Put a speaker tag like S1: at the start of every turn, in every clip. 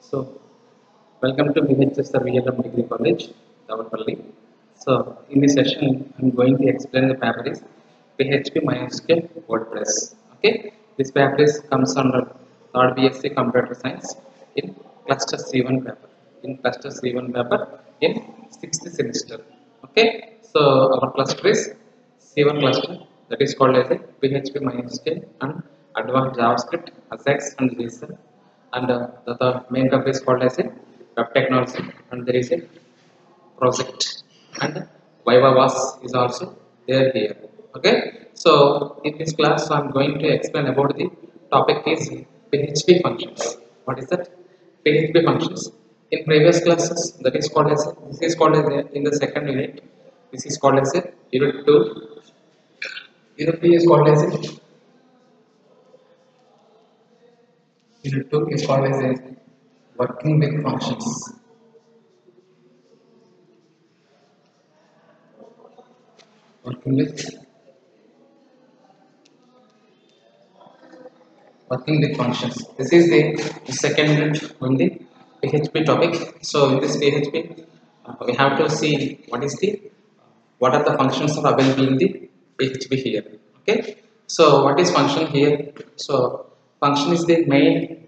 S1: So, welcome to BHS VLM Degree College, Davapalli. So, in this session, I'm going to explain the paper is PHP MySQL WordPress. Okay, this paper is comes under third BSc Computer Science in Cluster C1 paper. In Cluster C1 paper in sixth semester. Okay, so our cluster is C1 cluster, that is called as a PHP MySQL and Advanced JavaScript, AJAX and JSON, and the main company is called as a web technology, and there is a project, and Viva was is also there here. Okay, so in this class I'm going to explain about the topic is PHP functions. What is that? PHP functions. In previous classes, that is called as this is called as in the second unit, this is called as a unit 2. Unit 3 is called as a unit 2 is called as a working with functions. Working with functions. This is the second unit on the PHP topic. So in this PHP, we have to see what are the functions are available in the PHP here. Okay. So what is function here? So function is the main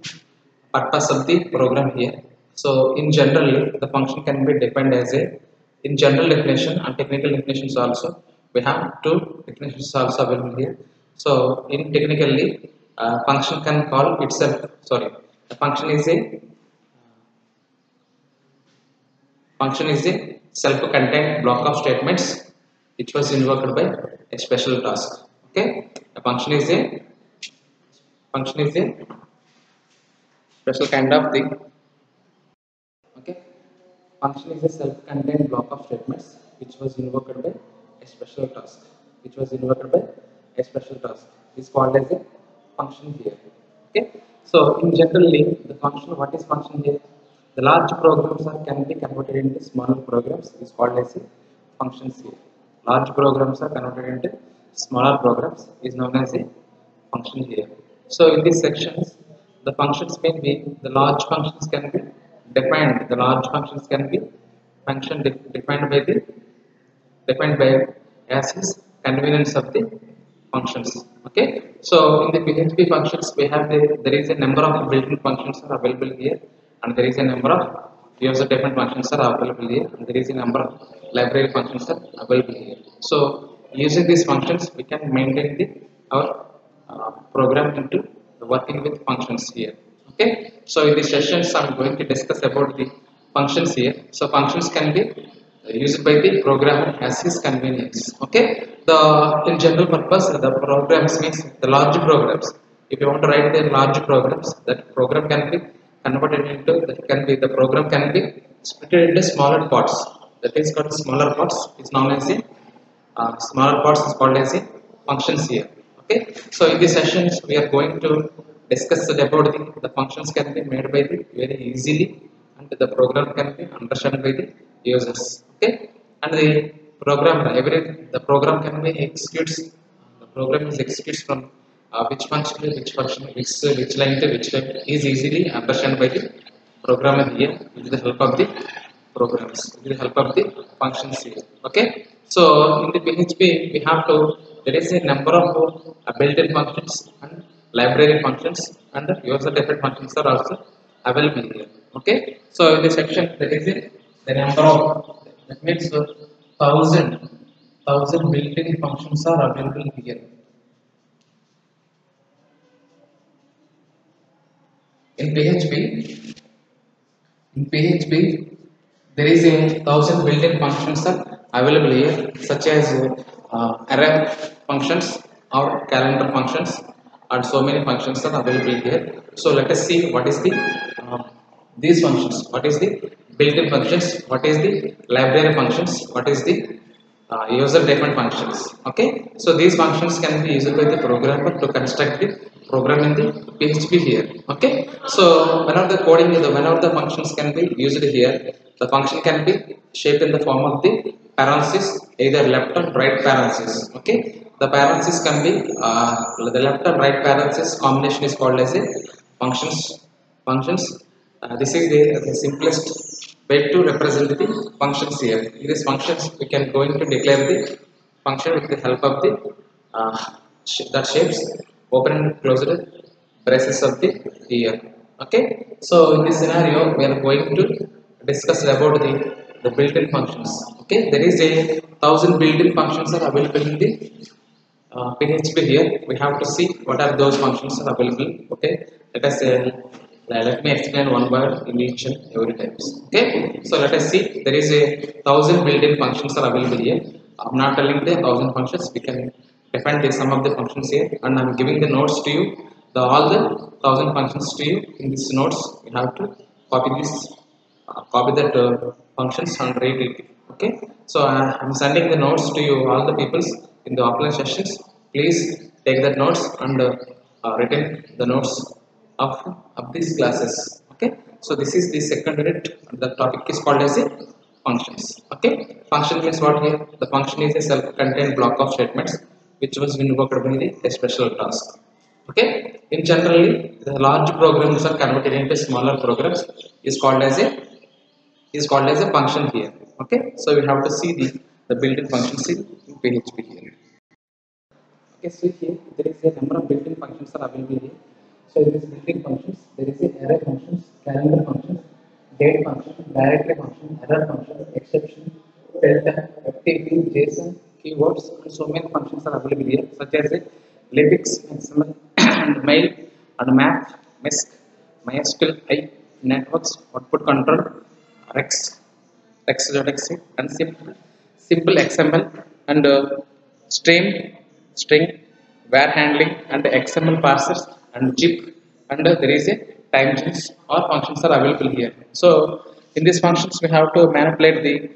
S1: purpose of the program here. So in general, the function can be defined as a in general definition and technical definitions also. We have two definitions also available here. So in technically, function can call itself. Sorry, the function is a self-contained block of statements which was invoked by a special task. Okay, a function is a special kind of thing. Okay, function is a self-contained block of statements which was invoked by a special task. Is called as a function here. Okay, so in generally the function, what is function here? The large programs can be converted into smaller programs is called as a functions here. Large programs are converted into smaller programs is known as a function here. So in these sections, the functions may be the large functions can be defined. The large functions can be defined by as is convenience of the functions. Okay, so in the PHP functions we have there is a number of built-in functions are available here, and there is a number of user-defined functions are available here, and there is a number of library functions are available here. So using these functions we can maintain our program into working with functions here. Okay, so in these sessions I'm going to discuss about the functions here. So functions can be used by the programmer as his convenience. Okay, in general purpose, the programs means the large programs. If you want to write the large programs, that program can be converted into the program can be split into smaller parts. That is called smaller parts. It's known as a smaller parts is called as a functions here. Okay, so in these sessions we are going to discuss about the functions can be made by the very easily, and the program can be understood by the users. Okay, and the program can be executes. The program is executes from which function to which function, which line to which line is easily understood by the programmer here with the help of the programs, with the help of the functions here. Okay, so in the PHP we have to there is a number of built-in functions and library functions and user-defined functions are also available here. Okay, so in this section there is the number of, that means thousand built-in functions are available here. In PHP, there is a 1,000 built-in functions are available here, such as array functions or calendar functions, and so many functions are available here. So let us see what is the these functions. What is the built-in functions? What is the library functions? What is the user-defined functions? Okay, so these functions can be used by the programmer to construct the program in the PHP here. Okay, so whenever the functions can be used here, the function can be shaped in the form of the parentheses, either left or right parentheses. Okay, the parentheses can be the left and right parentheses combination is called as a functions. This is the simplest way to represent the functions here. In these functions, we can going to declare the function with the help of the that shapes open and closed braces of the here. Okay. So in this scenario, we are going to discuss about the built-in functions. Okay. There is a 1,000 built-in functions are available in the PHP here. We have to see what are those functions are available. Okay. Let me explain one by one in each and every types. Okay, so let us see. There is a 1,000 built-in functions are available here. I'm not telling the 1,000 functions. We can define the some of the functions here, and I'm giving the notes to you. All the 1,000 functions to you in these notes. You have to copy this, copy that functions and write it. Okay, so I'm sending the notes to you all the peoples in the offline sessions. Please take that notes and written the notes of, these classes. Okay, so this is the second unit. The topic is called as a functions. Okay, function means what here? The function is a self-contained block of statements which was invoked by a special task. Okay, in generally the large programs are converted into smaller programs is called as a function here. Okay, so we have to see the built-in functions in PHP here. Okay, so here there is a number of built-in functions are available here. So in this built-in functions, there is a array functions, calendar functions, date function, directory function, error function, exception, filter, FTP, JSON, keywords, and so many functions are available here, such as a Libix, XML, and mail, and map, MISC, MySQL, networks, output control, Rex, Rex.exe, and simple XML, and string, var handling, and XML parsers, and zip, and there is a time chunks or functions are available here. So in these functions, we have to manipulate the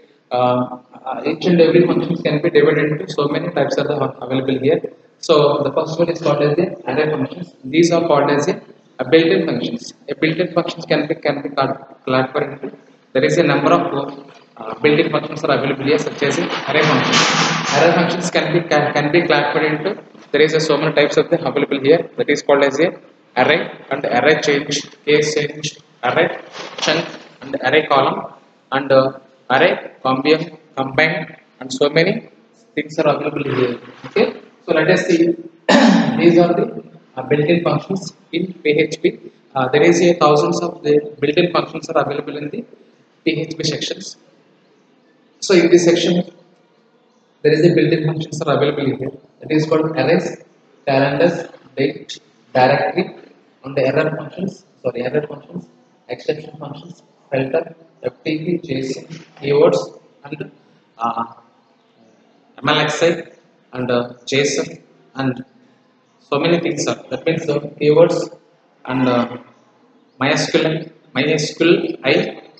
S1: each and every functions can be divided into so many types are available here. So the first one is called as the array functions. These are called as a built-in functions. A built-in functions can be classified into. There is a number of built-in functions are available here, such as array functions. Array functions can be classified into. There is so many types of them available here. That is called as a array and array change, case change, array chunk, and array column, and array combine, and so many things are available here. Okay, so let us see. These are the built-in functions in PHP. There is a thousands of the built-in functions are available in the PHP sections. So in this section, there is a built-in functions are available here. It is called arrays, calendars, date, directory, and error functions, exception functions, filter, FTP, JSON, keywords, and MLXI, and JSON, and so many things are. That means keywords and MySQL,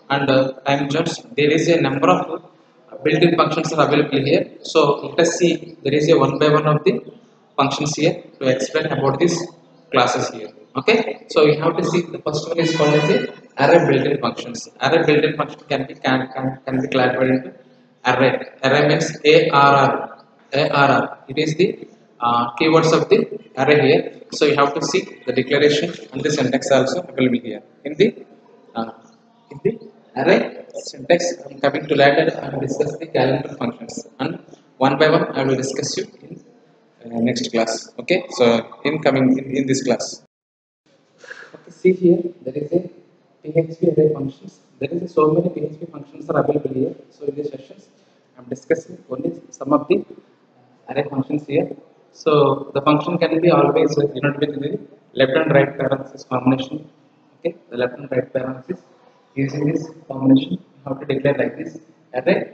S1: and time zones. There is a number of built-in functions are available here. So let us see. There is a one by one of the functions here to explain about these classes here. Okay. So we have to see the first one is called as a array built-in functions. Array built-in function can be classified into array. Array means ARR. It is the keywords of the array here. So you have to see the declaration and the syntax also available here in the array syntax. I am coming to later and discuss the calendar functions, and one by one I will discuss you in next class. Okay, so in this class. Okay, see here there is a PHP array functions. There is so many PHP functions are available here. So in these sessions I am discussing only some of the array functions here. So the function can be always denoted with the left and right parenthesis combination. Okay, the left and right parenthesis. Using this combination, you have to declare like this array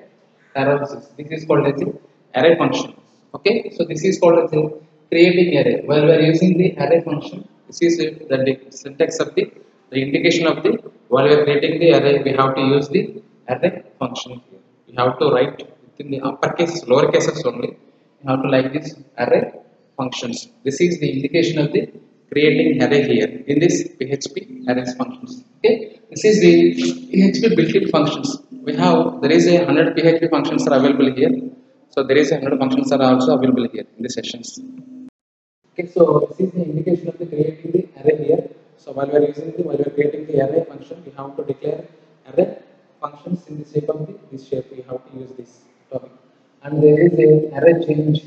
S1: parenthesis. This is called as the array function. Okay, so this is called as the creating array. While we are using the array function, this is the syntax of the indication of the while we are creating the array, we have to use the array function here. We have to write within the uppercase, lower cases only. You have to like this array functions. This is the indication of the creating array here in this PHP arrays functions. Okay, this is the PHP built-in functions. We have there is a 100 PHP functions are available here. So there is a 100 functions are also available here in the sessions. Okay, so this is the indication of the creating the array here. So while we are creating the array function, we have to declare array functions in the shape of this shape. We have to use this topic, and there is a array change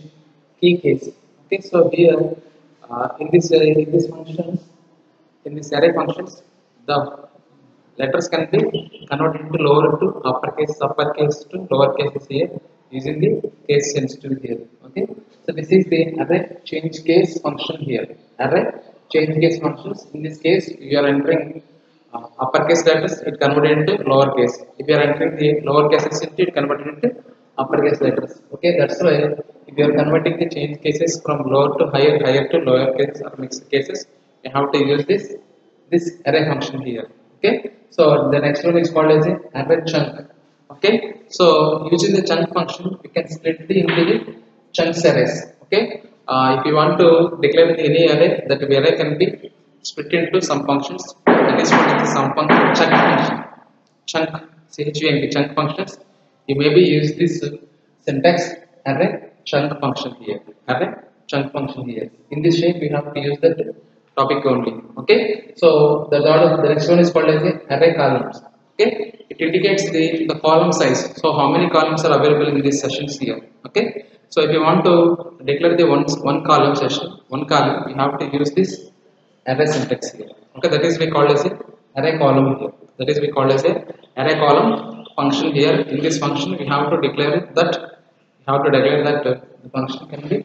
S1: key case. Okay, so here in this functions, in this array functions, the letters can be converted into lower to uppercase to lowercase here using the case sensitive here. Okay, so this is the array change case function here. Array change case functions. In this case, you are entering uppercase letters, it converted into lowercase. If you are entering the lowercase into it converted into uppercase letters. Okay, that's why if you are converting the change cases from lower to higher, higher to lower case or mixed cases, you have to use this array function here. Okay, so the next one is called as a array chunk. Okay, so using the chunk function, we can split the into the chunks arrays. Okay, if you want to declare any array, that array can be split into some functions. That is what is the sum function, chunk function. Chunk, chunk functions. You maybe use this syntax array chunk function here. Array chunk function here. In this shape, we have to use that topic only. Okay, so the next one is called as the array columns. Okay, it indicates the column size. So how many columns are available in these sessions here? Okay, so if you want to declare the one column session, one column, we have to use this array syntax here. Okay, that is we call as a array column here. That is we call as a array column function here. In this function, we have to declare that the function can be,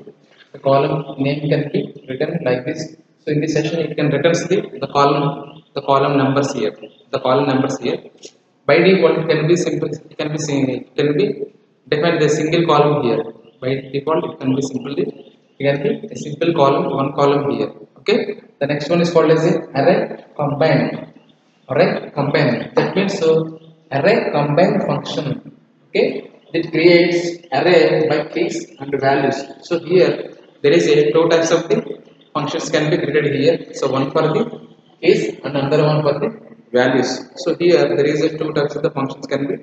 S1: the column name can be written like this. So in this section, it can return the column numbers here. The column numbers here. By default, it can be simple. It can be defined a single column here. By default, it can be a simple column, one column here. Okay. The next one is called as a array combined. Array combined. That means array combined function. Okay. It creates array by keys and values. So here there is a two types of the functions can be created here. So one for the keys and another one for the values. So here there is a two types of the functions can be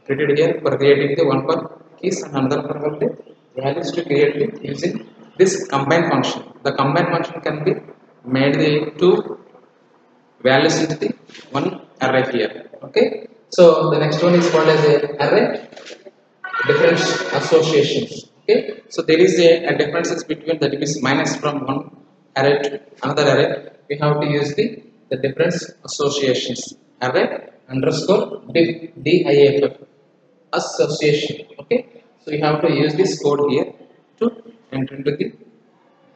S1: created here for creating the one for keys and another for the values to create it using this combine function. The combine function can be made the two values into the one array here. Okay. So the next one is called as a array difference associations. Okay, so there is a differences between the is minus from one array to another array. We have to use the difference associations. Array underscore diff association. Okay, so you have to use this code here to enter into the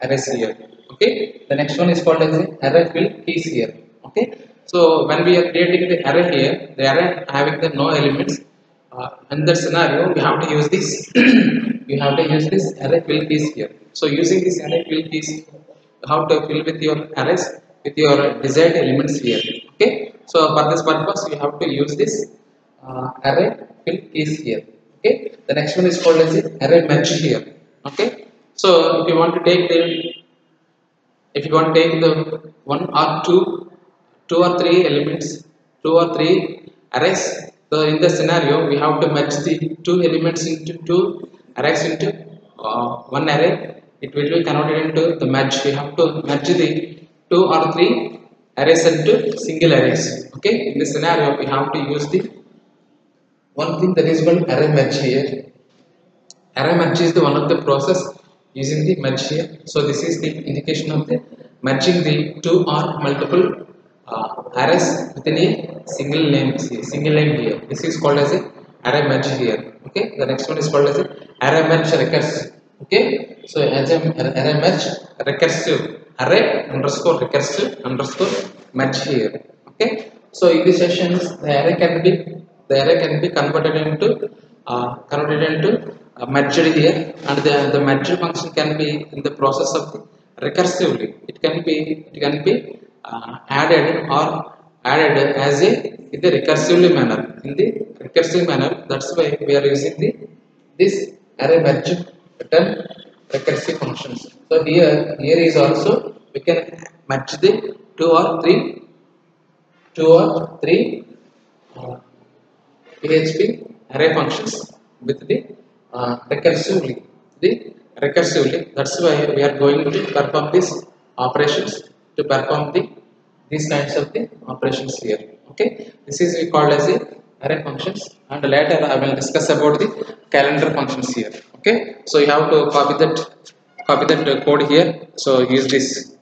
S1: arrays here. Okay, the next one is called as the array fill keys here. Okay, so when we are creating the array here, the array having the no elements. In that scenario, we have to use this. You have to use this array fill keys here. So using this array fill keys, how to fill with your arrays with your desired elements here. Okay. So for this purpose, you have to use this array fill keys here. Okay. The next one is called as array merge here. Okay. So if you want to take the one or two or three elements, two or three arrays. So in the scenario, we have to match the two elements into two arrays into one array. It will be converted into the match. We have to match the two or three arrays into single arrays. Okay. In this scenario, we have to use the one thing that is called array match here. Array match is the one of the process using the match here. So this is the indication of the matching the two or multiple arrays within a single name here. This is called as a array merge here. Okay, the next one is called as a array merge recursive. Okay, so as a array merge recursive, array underscore recursive underscore merge here. Okay, so in these sessions the array can be converted into merged here, and the merge function can be in the process of recursively. It can be added as in the recursively manner. In the recursive manner, that's why we are using this array merge return recursive functions. So here is also we can match the two or three PHP array functions with the recursively. That's why we are going to perform these operations to perform the these kinds of the operations here. Okay, this is we called as a array functions, and later I will discuss about the calendar functions here. Okay, so you have to copy that code here, so use this.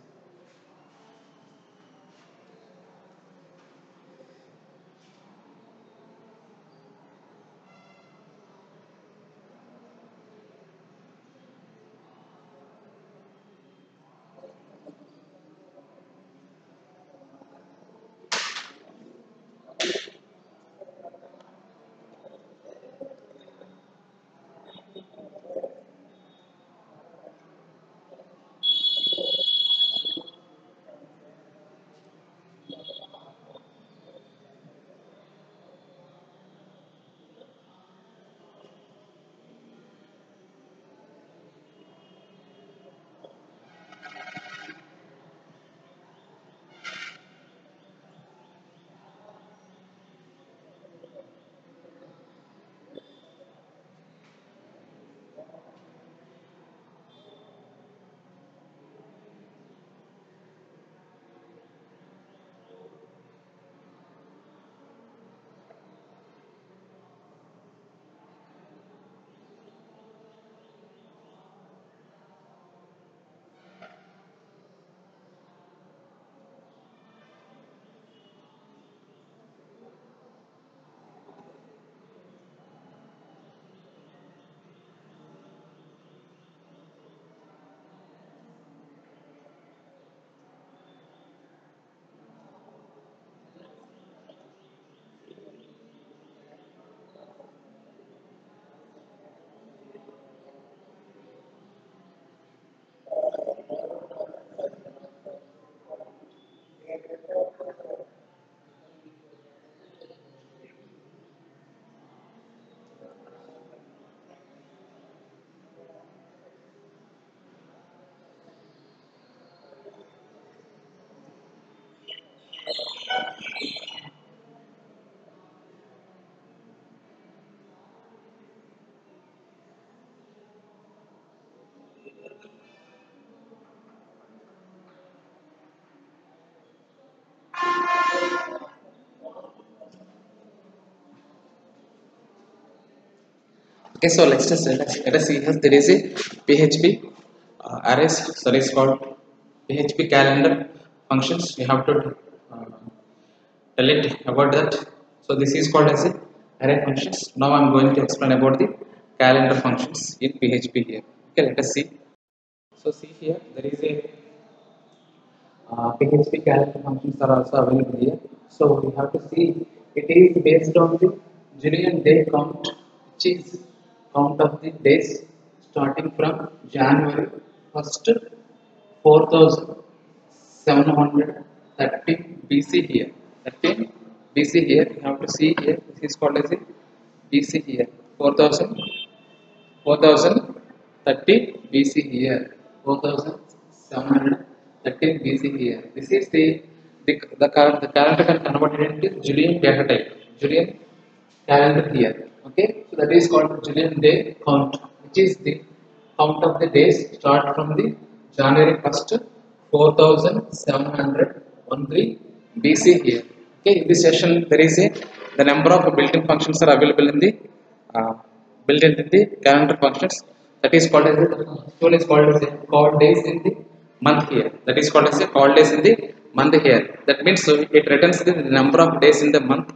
S1: Okay, so let us see here. There is a PHP arrays. Sorry, it's called PHP calendar functions. You have to tell it about that. So this is called as a array functions. Now I'm going to explain about the calendar functions in PHP here. Okay, let us see. So see here, there is a PHP calendar functions are also available here. So we have to see it is based on the Julian day count, which is count of the days starting from January 1st 4730 BC here. 13 BC here. You have to see here. This is called as a BC here. 4030 BC here. 4713 BC here. This is the calendar can convert it into Julian data type. Julian calendar here. Okay, so that is called Julian day count, which is the count of the days start from the January 1st 4713 BC here. Okay, in this session there is a the number of built-in functions are available in the uh, built into the calendar functions. That is called as one is called as a called days in the month here. That is called as a called days in the month here. That means it returns the number of days in the month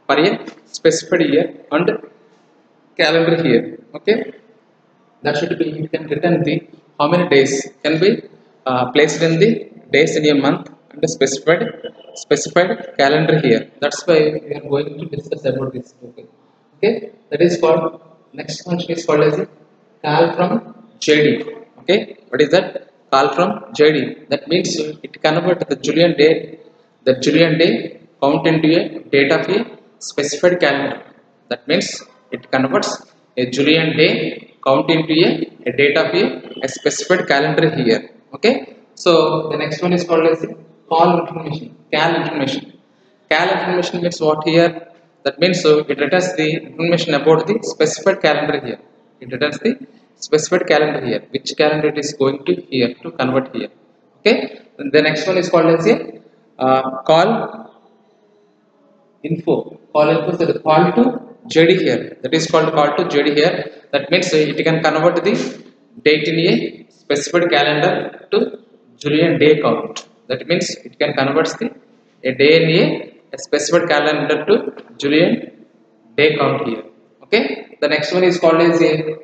S1: for a specified year and calendar here. Okay, that should be, you can return the how many days can be placed in the days in a month and a specified calendar here. That's why we are going to discuss about this. Okay, okay, that is called, next function is called as a call from JD. Okay, what is that? Call from JD. That means it convert the Julian day count into a date of a specified calendar. That means it converts a Julian day count into a date of a specified calendar here. Okay, so the next one is called as call information. Cal information means what here? That means it returns the information about the specified calendar here. It returns the specified calendar here, which calendar it is going to here to convert here. Okay, and the next one is called as a call info. Call info is the call to JD here. That is called call to JD here. That means it can convert the date in a specified calendar to Julian day count. That means it can convert a day in a specified calendar to Julian day count here. Okay. The next one is called as a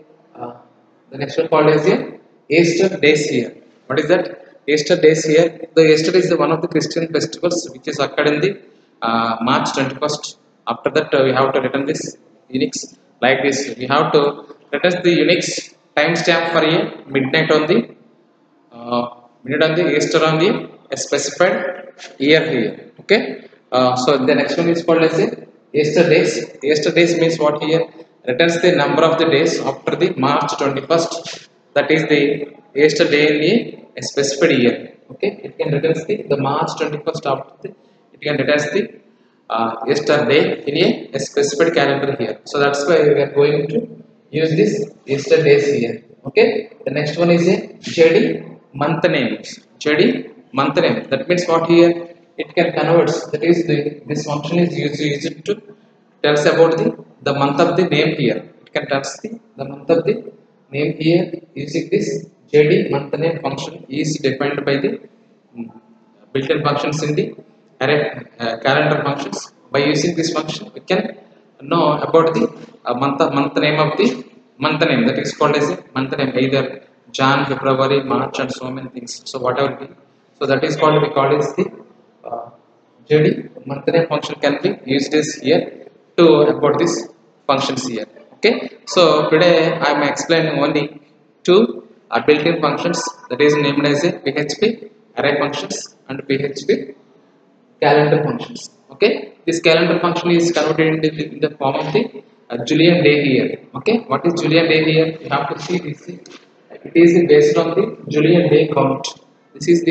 S1: Easter days here. What is that? Easter days here. The Easter is one of the Christian festivals which is occurred in the March 21st. After that, we have to return this Unix like this. We have to return the Unix timestamp for a midnight on the Easter on the specified year here. Okay. So the next one is called as a Easter days. Easter days means what here? Returns the number of the days after the March 21st. That is the Easter day in a specified year. Okay. It can returns the March 21st after the. It can returns the Easter day in a specified calendar here. So that's why we are going to use this Easter days here. Okay. The next one is a JD month names. JD month name. That means what here? It can convert. That is this function is used to tells about the month of the name here. It can tells the month of the name here using this JD month name function is defined by the built-in functions in the array calendar functions. By using this function, we can know about the month name of the month name. That is called as a month name, either Jan, February, March, and so many things. So whatever be. So that is called we call as the JD month name function can be used as here to about this functions here. Okay. So today I am explaining only two built-in functions, that is named as a PHP array functions and PHP calendar functions. Okay. This calendar function is converted in the form of the Julian day here. Okay. What is Julian day here? You have to see this. It is based on the Julian day count. This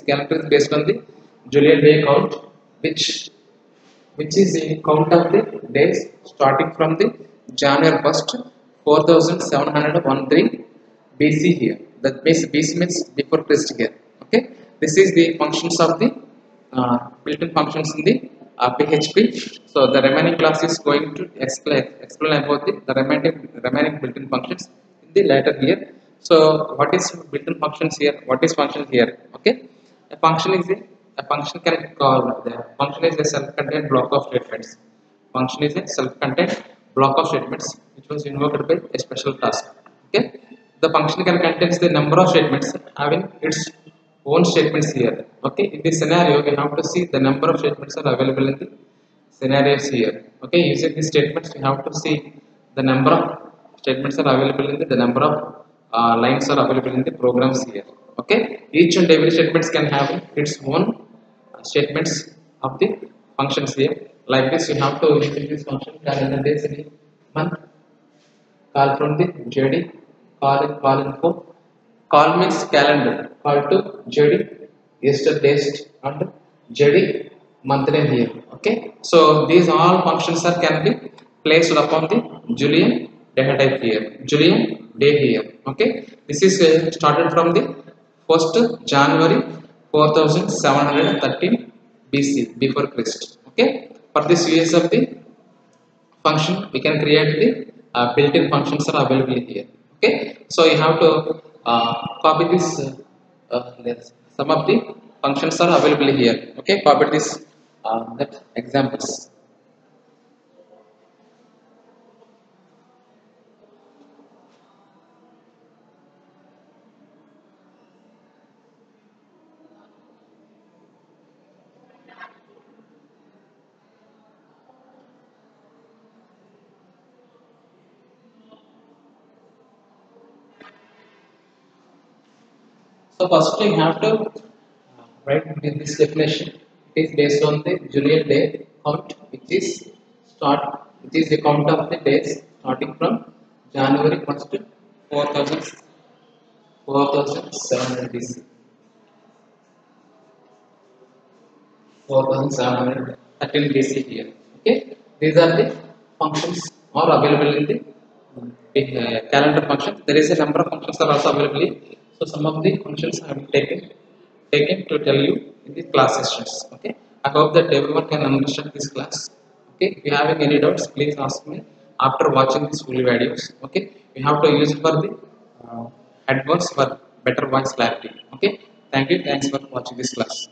S1: calendar is based on the Julian day count, which is the count of the days starting from the January 1st 4713 BC here. That means BC means before Christ here. Okay. This is the functions of the built-in functions in the PHP. So the remaining class is going to explain about the remaining built-in functions in the later here. So what is built-in functions here? What is function here? Okay. A function is a function can call the function is a self-contained block of statements. Function is a self-contained block of statements which was invoked by a special task. Okay. The function can contain the number of statements having its own statements here. Okay. In this scenario, we have to see the number of statements are available in the scenarios here. Okay. Using these statements, we have to see the number of statements are available in the number of lines are available in the programs here. Okay. Each and every statements can have its own statements of the functions here. Like this, you have to use this function calendar days in a month. Call from the JD, call info. Call means calendar. Call to JD, Easter days and JD month name here. Okay. So these all functions are can be placed upon the Julian data type here. Julian day here. Okay. This is started from the 1st January 4713 BC before Christ. Okay. For this use of the function, we can create the built-in functions are available here. Okay. So you have to copy this. Some of the functions are available here. Okay. Copy this that examples. So first we have to write in this definition. It is based on the Julian day count, which is the count of the days starting from January 1st 4700 BC. 4713 BC here. Okay, these are the functions are available in the calendar function. There is a number of functions are also available. So some of the functions I have taken to tell you in the class sessions. Okay, I hope that everyone can understand this class. Okay, if you having any doubts, please ask me after watching these full videos. Okay, you have to use it for the headphones for better voice clarity. Okay, thank you, thanks for watching this class.